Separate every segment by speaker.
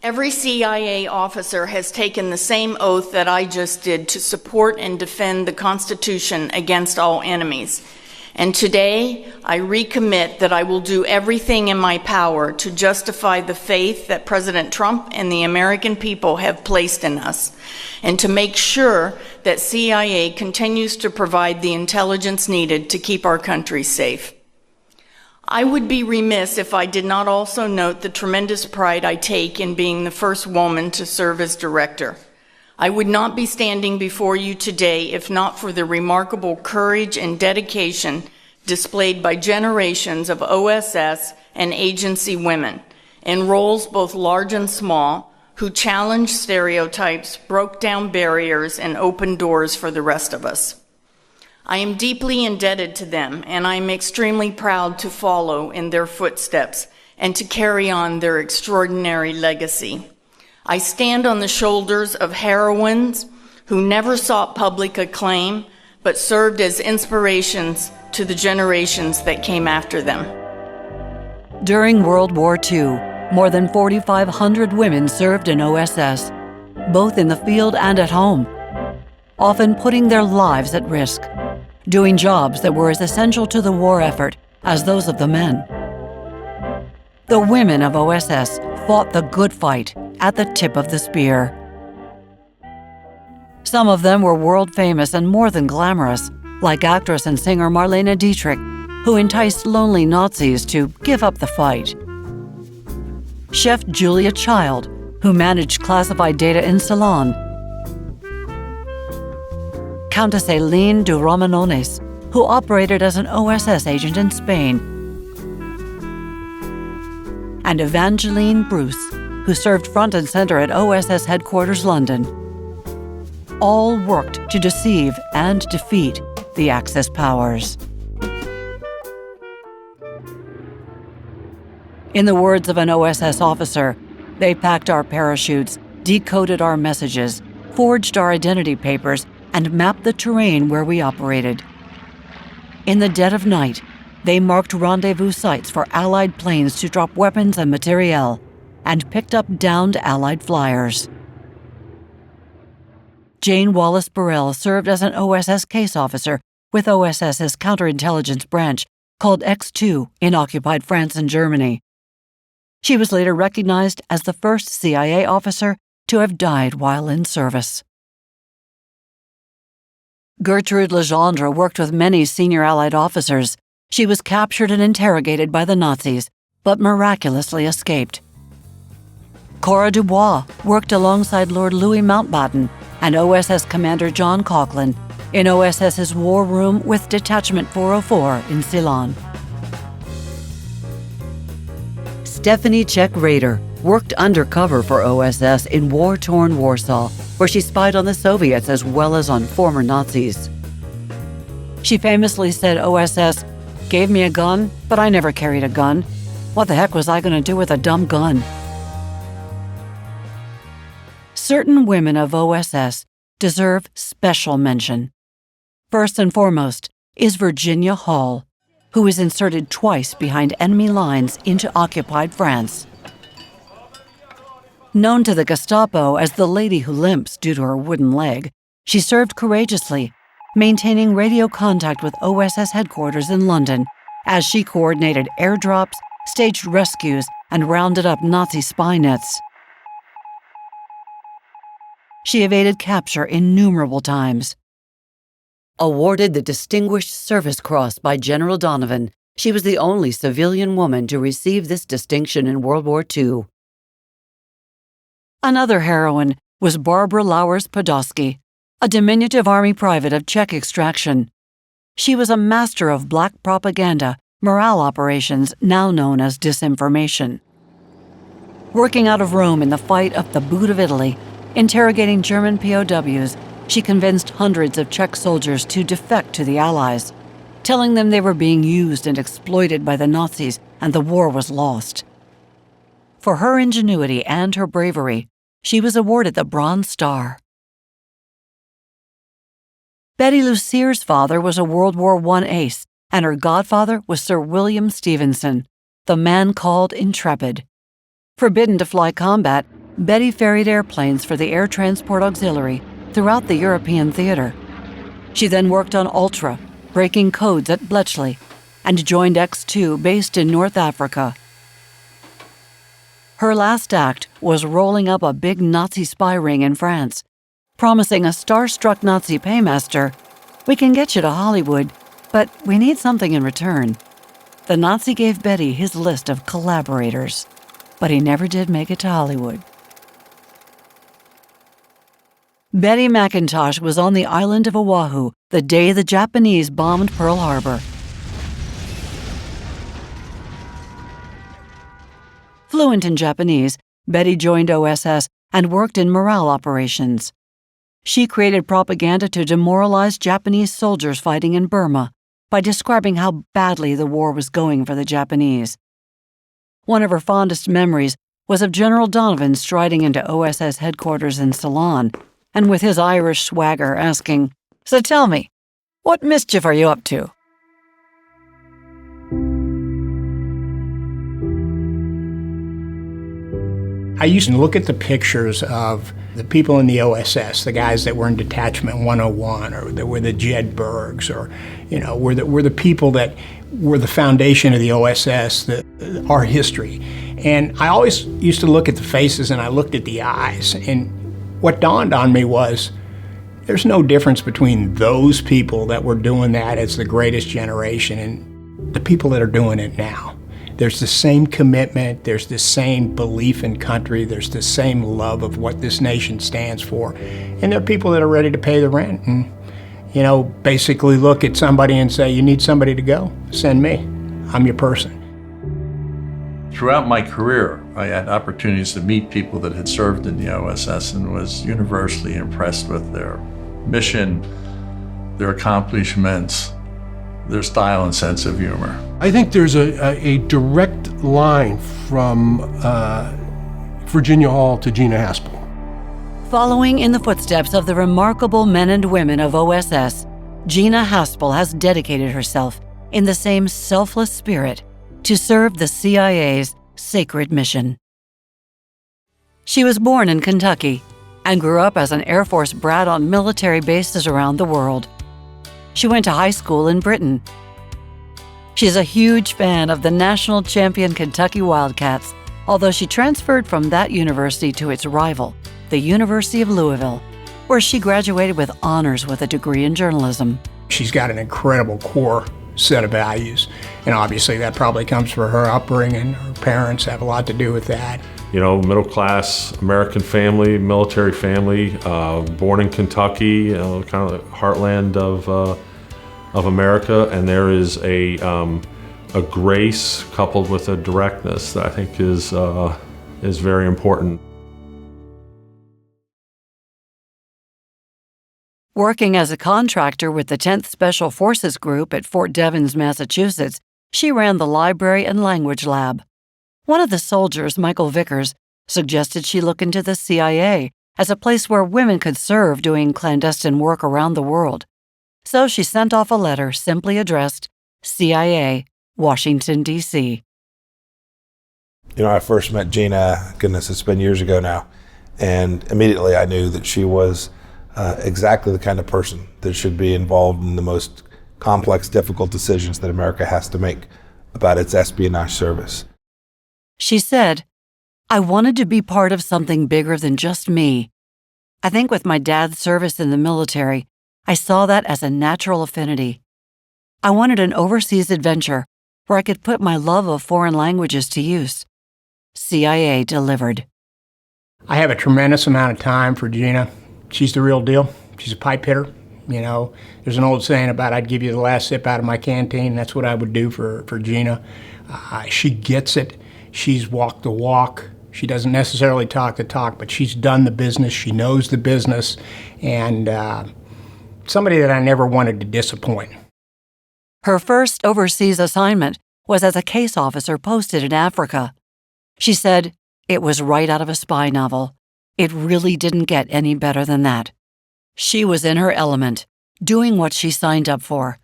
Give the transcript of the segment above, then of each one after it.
Speaker 1: Every CIA officer has taken the same oath that I just did to support and defend the Constitution against all enemies. And today, I recommit that I will do everything in my power to justify the faith that President Trump and the American people have placed in us, and to make sure that CIA continues to provide the intelligence needed to keep our country safe. I would be remiss if I did not also note the tremendous pride I take in being the first woman to serve as director. I would not be standing before you today if not for the remarkable courage and dedication displayed by generations of OSS and agency women in roles both large and small, who challenged stereotypes, broke down barriers, and opened doors for the rest of us. I am deeply indebted to them, and I am extremely proud to follow in their footsteps and to carry on their extraordinary legacy. I stand on the shoulders of heroines who never sought public acclaim, but served as inspirations to the generations that came after them.
Speaker 2: During World War II, more than 4,500 women served in OSS, both in the field and at home, often putting their lives at risk, doing jobs that were as essential to the war effort as those of the men. The women of OSS fought the good fight at the tip of the spear. Some of them were world famous and more than glamorous, like actress and singer Marlene Dietrich, who enticed lonely Nazis to give up the fight. Chef Julia Child, who managed classified data in Ceylon. Countess Helene de Romanones, who operated as an OSS agent in Spain. And Evangeline Bruce, who served front and center at OSS headquarters London. All worked to deceive and defeat the Axis powers. In the words of an OSS officer, they packed our parachutes, decoded our messages, forged our identity papers, and mapped the terrain where we operated. In the dead of night, they marked rendezvous sites for Allied planes to drop weapons and materiel, and picked up downed Allied flyers. Jane Wallace Burrell served as an OSS case officer with OSS's counterintelligence branch called X2 in occupied France and Germany. She was later recognized as the first CIA officer to have died while in service. Gertrude Legendre worked with many senior Allied officers. She was captured and interrogated by the Nazis, but miraculously escaped. Cora Dubois worked alongside Lord Louis Mountbatten and OSS Commander John Coughlin in OSS's war room with Detachment 404 in Ceylon. Stephanie Czech-Rader worked undercover for OSS in war-torn Warsaw, where she spied on the Soviets as well as on former Nazis. She famously said OSS gave me a gun, but I never carried a gun. What the heck was I going to do with a dumb gun? Certain women of OSS deserve special mention. First and foremost is Virginia Hall, who was inserted twice behind enemy lines into occupied France. Known to the Gestapo as the lady who limps due to her wooden leg, she served courageously, maintaining radio contact with OSS headquarters in London as she coordinated airdrops, staged rescues, and rounded up Nazi spy nets. She evaded capture innumerable times. Awarded the Distinguished Service Cross by General Donovan, she was the only civilian woman to receive this distinction in World War II. Another heroine was Barbara Lauers-Podolsky, a diminutive army private of Czech extraction. She was a master of black propaganda, morale operations now known as disinformation. Working out of Rome in the fight up the boot of Italy, interrogating German POWs, she convinced hundreds of Czech soldiers to defect to the Allies, telling them they were being used and exploited by the Nazis and the war was lost. For her ingenuity and her bravery, she was awarded the Bronze Star. Betty Lucier's father was a World War I ace, and her godfather was Sir William Stevenson, the man called Intrepid. Forbidden to fly combat, Betty ferried airplanes for the Air Transport Auxiliary throughout the European theater. She then worked on Ultra, breaking codes at Bletchley, and joined X2 based in North Africa. Her last act was rolling up a big Nazi spy ring in France, promising a starstruck Nazi paymaster, "We can get you to Hollywood, but we need something in return." The Nazi gave Betty his list of collaborators, but he never did make it to Hollywood. Betty McIntosh was on the island of Oahu the day the Japanese bombed Pearl Harbor. Fluent in Japanese, Betty joined OSS and worked in morale operations. She created propaganda to demoralize Japanese soldiers fighting in Burma by describing how badly the war was going for the Japanese. One of her fondest memories was of General Donovan striding into OSS headquarters in Ceylon and with his Irish swagger asking, "So tell me, what mischief are you up to?"
Speaker 3: I used to look at the pictures of the people in the OSS, the guys that were in Detachment 101, or that were the Jedburghs, or were the people that were the foundation of the OSS, our history. And I always used to look at the faces and I looked at the eyes. And what dawned on me was there's no difference between those people that were doing that as the greatest generation and the people that are doing it now. There's the same commitment, there's the same belief in country, there's the same love of what this nation stands for. And there are people that are ready to pay the rent and, basically look at somebody and say, "You need somebody to go? Send me. I'm your person."
Speaker 4: Throughout my career, I had opportunities to meet people that had served in the OSS and was universally impressed with their mission, their accomplishments, their style and sense of humor.
Speaker 5: I think there's a direct line from Virginia Hall to Gina Haspel.
Speaker 2: Following in the footsteps of the remarkable men and women of OSS, Gina Haspel has dedicated herself in the same selfless spirit to serve the CIA's sacred mission. She was born in Kentucky and grew up as an Air Force brat on military bases around the world. She went to high school in Britain. She's a huge fan of the national champion Kentucky Wildcats, although she transferred from that university to its rival, the University of Louisville, where she graduated with honors with a degree in journalism.
Speaker 3: She's got an incredible core set of values, and obviously that probably comes from her upbringing. Her parents have a lot to do with that.
Speaker 6: Middle class American family, military family, born in Kentucky, kind of the heartland of America, and there is a grace coupled with a directness that I think is very important.
Speaker 2: Working as a contractor with the 10th Special Forces Group at Fort Devens, Massachusetts, she ran the library and language lab. One of the soldiers, Michael Vickers, suggested she look into the CIA as a place where women could serve doing clandestine work around the world. So she sent off a letter simply addressed CIA, Washington, D.C.
Speaker 7: I first met Gina, goodness, it's been years ago now, and immediately I knew that she was exactly the kind of person that should be involved in the most complex, difficult decisions that America has to make about its espionage service.
Speaker 2: She said, "I wanted to be part of something bigger than just me. I think with my dad's service in the military, I saw that as a natural affinity. I wanted an overseas adventure where I could put my love of foreign languages to use." CIA delivered.
Speaker 3: I have a tremendous amount of time for Gina. She's the real deal. She's a pipe hitter. There's an old saying about I'd give you the last sip out of my canteen. That's what I would do for Gina. She gets it. She's walked the walk. She doesn't necessarily talk the talk, but she's done the business. She knows the business. And somebody that I never wanted to disappoint.
Speaker 2: Her first overseas assignment was as a case officer posted in Africa. She said, "It was right out of a spy novel. It really didn't get any better than that." She was in her element, doing what she signed up for,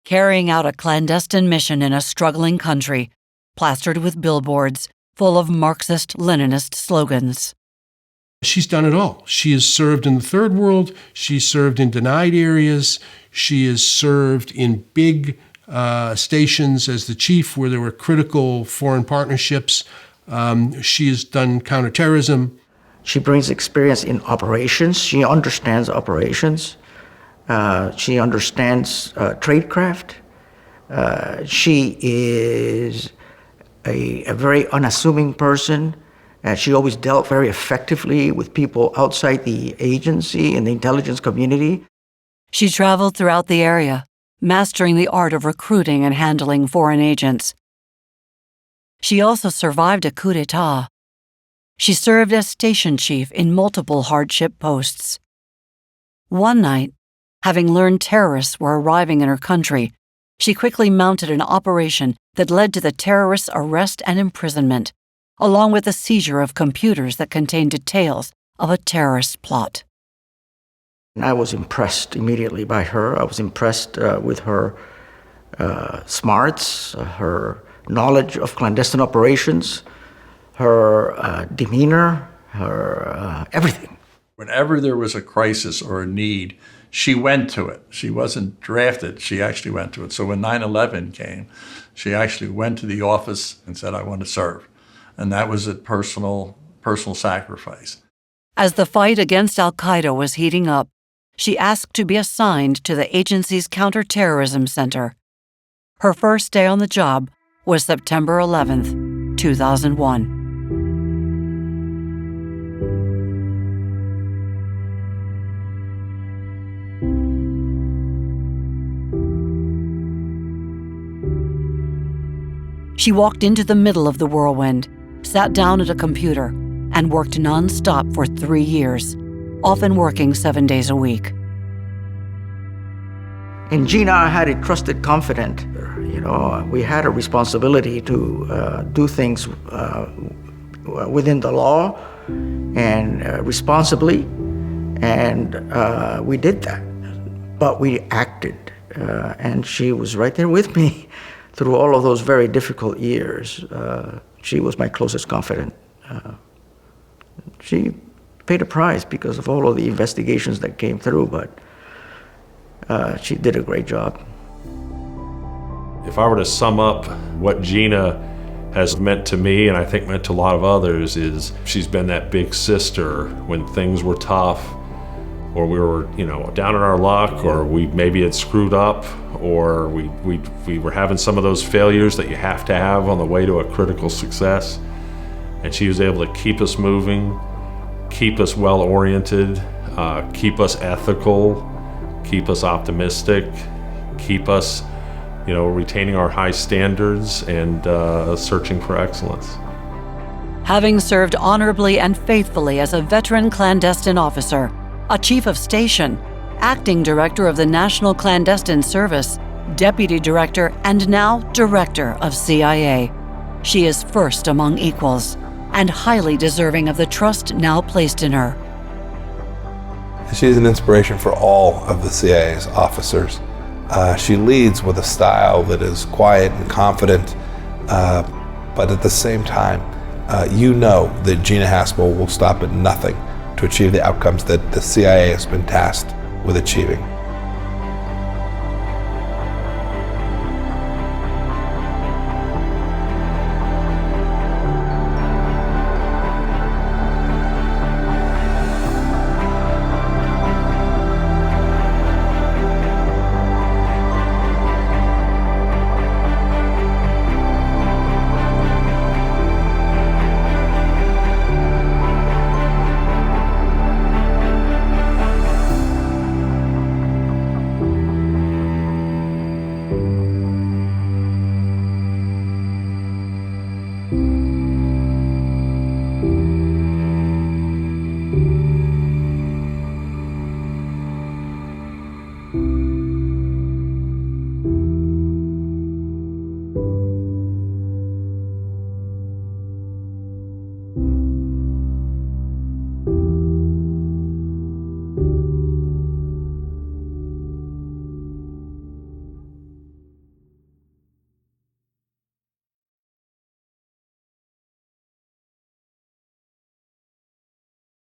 Speaker 2: carrying out a clandestine mission in a struggling country, plastered with billboards full of Marxist-Leninist slogans.
Speaker 5: She's done it all. She has served in the third world. She's served in denied areas. She has served in big stations as the chief where there were critical foreign partnerships. She has done counterterrorism.
Speaker 8: She brings experience in operations. She understands operations. She understands tradecraft. She is a very unassuming person. She always dealt very effectively with people outside the agency and the intelligence community.
Speaker 2: She traveled throughout the area, mastering the art of recruiting and handling foreign agents. She also survived a coup d'etat. She served as station chief in multiple hardship posts. One night, having learned terrorists were arriving in her country, she quickly mounted an operation that led to the terrorists' arrest and imprisonment, along with the seizure of computers that contained details of a terrorist plot.
Speaker 8: I was impressed immediately by her. I was impressed with her smarts, her knowledge of clandestine operations, her demeanor, her everything.
Speaker 4: Whenever there was a crisis or a need, she went to it. She wasn't drafted, she actually went to it. So when 9/11 came, she actually went to the office and said, I want to serve. And that was a personal sacrifice.
Speaker 2: As the fight against al-Qaeda was heating up, she asked to be assigned to the agency's counterterrorism center. Her first day on the job was September 11th, 2001. She walked into the middle of the whirlwind, sat down at a computer, and worked non-stop for 3 years, often working 7 days a week.
Speaker 8: In Gina, I had a trusted confidant. You know, we had a responsibility to do things within the law and responsibly, and we did that. But we acted, and she was right there with me through all of those very difficult years. She was my closest confidant. She paid a price because of all of the investigations that came through, but she did a great job.
Speaker 6: If I were to sum up what Gina has meant to me, and I think meant to a lot of others, is she's been that big sister when things were tough, or we were, down in our luck, or we maybe had screwed up, or we were having some of those failures that you have to have on the way to a critical success. And she was able to keep us moving, keep us well-oriented, keep us ethical, keep us optimistic, keep us, retaining our high standards and searching for excellence.
Speaker 2: Having served honorably and faithfully as a veteran clandestine officer, a chief of station, acting director of the National Clandestine Service, deputy director, and now director of CIA, she is first among equals and highly deserving of the trust now placed in her.
Speaker 7: She's an inspiration for all of the CIA's officers. She leads with a style that is quiet and confident, but at the same time, that Gina Haspel will stop at nothing to achieve the outcomes that the CIA has been tasked with achieving.